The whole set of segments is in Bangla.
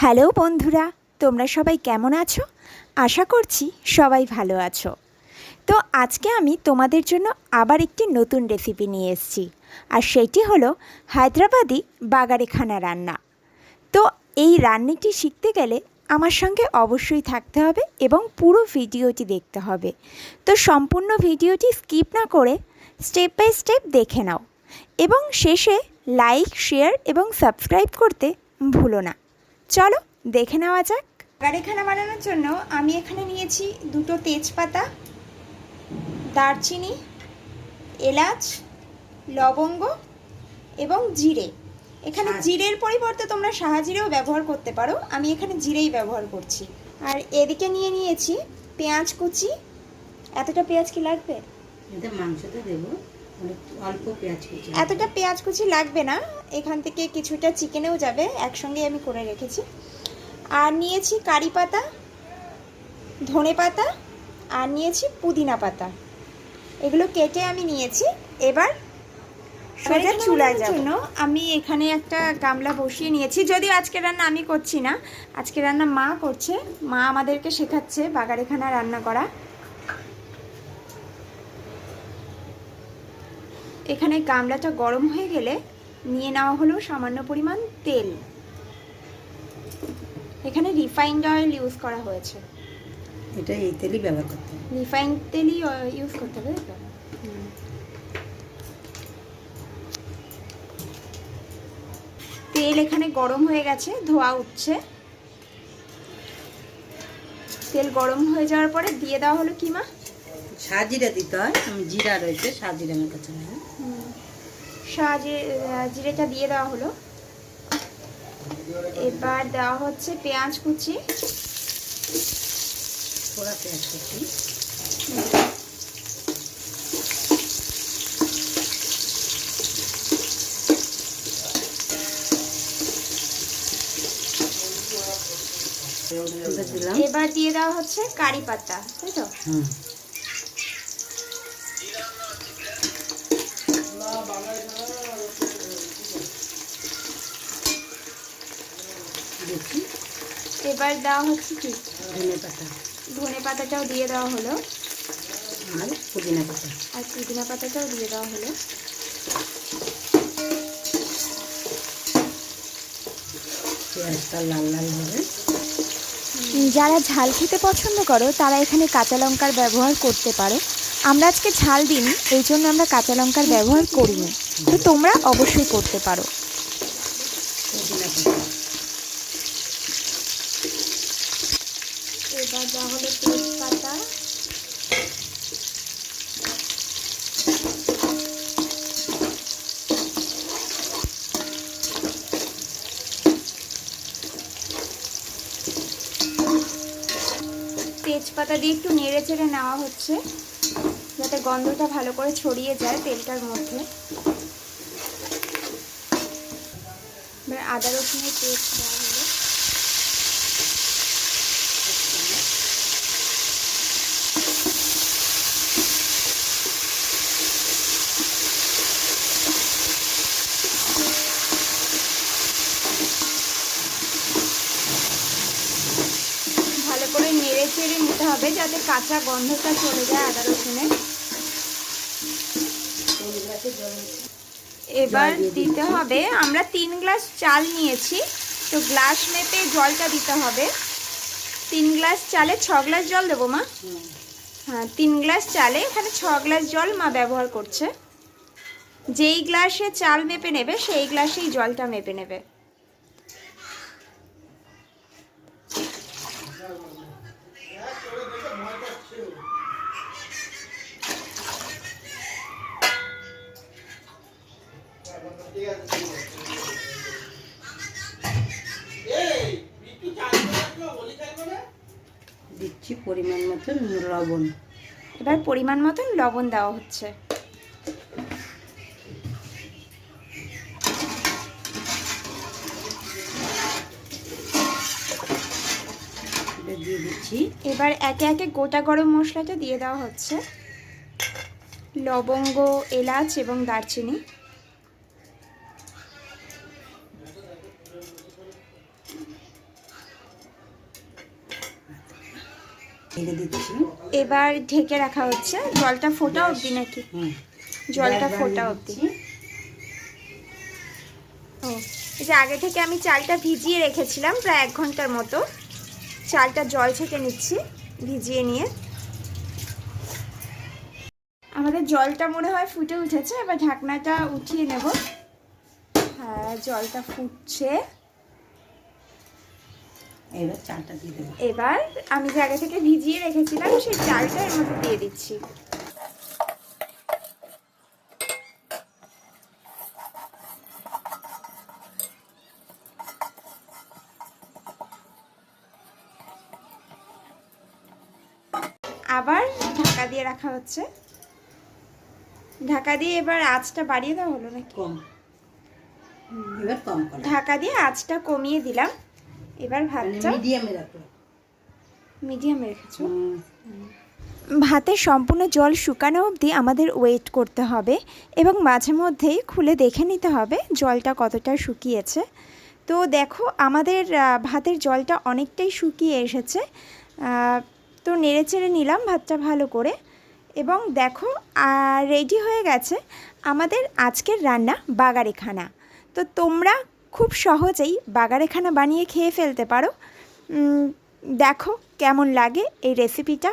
হ্যালো বন্ধুরা, তোমরা সবাই কেমন আছো? আশা করছি সবাই ভালো আছো। তো আজকে আমি তোমাদের জন্য আবার একটি নতুন রেসিপি নিয়ে এসেছি, আর সেটি হলো হায়দ্রাবাদি বাগারেখানা রান্না। তো এই রান্নাটি শিখতে গেলে আমার সঙ্গে অবশ্যই থাকতে হবে এবং পুরো ভিডিওটি দেখতে হবে। তো সম্পূর্ণ ভিডিওটি স্কিপ না করে স্টেপ বাই স্টেপ দেখে নাও এবং শেষে লাইক, শেয়ার এবং সাবস্ক্রাইব করতে ভুলো না। চলো দেখে নেওয়া যাক। বাগারেখানা বানানোর জন্য আমি এখানে নিয়েছি দুটো তেজপাতা, দারচিনি, এলাচ, লবঙ্গ এবং জিরে। এখানে জিরের পরিবর্তে তোমরা সাহাজিরেও ব্যবহার করতে পারো, আমি এখানে জিরেই ব্যবহার করছি। আর এদিকে নিয়ে নিয়েছি পেঁয়াজ কুচি। এতটা পেঁয়াজ কি লাগবে? মাংসতে দেবো, অল্প পেঁয়াজ কুচি। এতটা পেঁয়াজ কুচি লাগবে না, এখান থেকে কিছুটা চিকেনেও যাবে, একসঙ্গে আমি করে রেখেছি। আর নিয়েছি কারি পাতা, ধনে পাতা, আর নিয়েছি পুদিনা পাতা। এগুলো কেটে আমি নিয়েছি। এবার সোজা চুলায় যাওয়ার জন্য আমি এখানে একটা গামলা বসিয়ে নিয়েছি। যদিও আজকে রান্না আমি করছি না, আজকে রান্না মা করছে। মা আমাদেরকে শেখাচ্ছে বাগারেখানা রান্না করা। এখানে গামলাটা গরম হয়ে গেলে নিয়ে নেওয়া হলো সামান্য পরিমাণ তেল। এখানে রিফাইন্ড অয়েল ইউজ করা হয়েছে। এটা এই তেলই ব্যবহার করতে হবে, রিফাইন্ড তেলই ইউজ করতে হবে। তেল এখানে গরম হয়ে গেছে, ধোয়া উঠছে। তেল গরম হয়ে যাওয়ার পরে দিয়ে দেওয়া হলো কি মা? সাজিরা দিতে হয়। আমি জিরা রয়েছে, সাজিরা আমার কাছে নেই। জিরেটা দিয়ে দেওয়া হলো। এবার দেওয়া হচ্ছে পেঁয়াজ কুচি, থোড়া পেঁয়াজ কুচি। এবার দিয়ে দেওয়া হচ্ছে কারি পাতা, তাই তো? এবার দেওয়া হচ্ছে কি? ধনে পাতা। ধনে পাতাটাও দিয়ে দেওয়া হলো, আর পুদিনা পাতা। আর পুদিনা পাতাটাও দিয়ে দেওয়া হলো। পেঁয়াজটা লাল লাল হবে। যারা ঝাল খেতে পছন্দ করো তারা এখানে কাঁচা লঙ্কার ব্যবহার করতে পারো। আমরা আজকে ঝাল দিইনি, এই জন্য আমরা কাঁচা লঙ্কার ব্যবহার করিনি, তো তোমরা অবশ্যই করতে পারো। পুদিনা পাতা। এবার দেওয়া হলো তেজপাতা, তেজপাতা দিয়ে একটু নেড়ে চেড়ে নেওয়া হচ্ছে যাতে গন্ধটা ভালো করে ছড়িয়ে যায় তেলটার মধ্যে। এবার আদা রসুনের পেস্ট দেওয়া হলো। ভালো করে নেড়ে চেড়ে নিতে হবে যাতে কাঁচা গন্ধটা চলে যায় আদা রসুনের। এবার দিতে হবে, আমরা 3 গ্লাস চাল নিয়েছি, তো গ্লাস মেপে জলটা দিতে হবে। 3 গ্লাস চালে 6 গ্লাস জল দেবো মা? হ্যাঁ, 3 গ্লাস চালে এখানে 6 গ্লাস জল মা ব্যবহার করছে। যেই গ্লাসে চাল মেপে নেবে সেই গ্লাসেই জলটা মেপে নেবে। দিচ্ছি পরিমাণ মতো লবণ। এবার পরিমাণ মতন লবণ দেওয়া হচ্ছে। দিয়ে দিচ্ছি। এবার একে একে গোটা গরম মশলাটা দিয়ে দেওয়া হচ্ছে, লবঙ্গ, এলাচ এবং দারচিনি। ঢেলে দিচ্ছি। এবার ঢেকে রাখা হচ্ছে জলটা ফোটা অবধি নাকি? জলটা ফোটা অবধি। ও, এই যে আগে থেকে আমি চালটা ভিজিয়ে রেখেছিলাম প্রায় 1 ঘন্টার মতো। চালটা জল ছেঁকে নিচ্ছি ভিজিয়ে নিয়ে। আমাদের জলটা মনে হয় ফুটে উঠেছে, এবার ঢাকনাটা উঠিয়ে নেব। হ্যাঁ, জলটা ফুটছে। এবার চালটা দিয়ে দেবো। এবার আমি যে আগে থেকে ভিজিয়ে রেখেছিলাম সেই চালটা এর মধ্যে দিয়ে দিচ্ছি। আবার ঢাকা দিয়ে রাখা হচ্ছে। ঢাকা দিয়ে এবার আঁচটা বাড়িয়ে দেওয়া হলো নাকি? কম, এবার কম করে ঢাকা দিয়ে আঁচটা কমিয়ে দিলাম। এবার ভাতটা মিডিয়ামে রাখো। মিডিয়ামে রেখেছো? ভাতের সম্পূর্ণ জল শুকানো অবধি আমাদের ওয়েট করতে হবে এবং মাঝে মধ্যেই খুলে দেখে নিতে হবে জলটা কতটা শুকিয়েছে। তো দেখো আমাদের ভাতের জলটা অনেকটাই শুকিয়ে এসেছে। তো নেড়েচেড়ে নিলাম ভাতটা ভালো করে এবং দেখো রেডি হয়ে গেছে আমাদের আজকের রান্না বাগারেখানা। তো তোমরা খুব সহজেই বাগারেখানা বানিয়ে খেয়ে ফেলতে পারো। দেখো কেমন লাগে এই রেসিপিটা,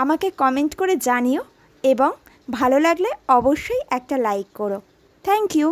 আমাকে কমেন্ট করে জানিও এবং ভালো লাগলে অবশ্যই একটা লাইক করো। Thank you.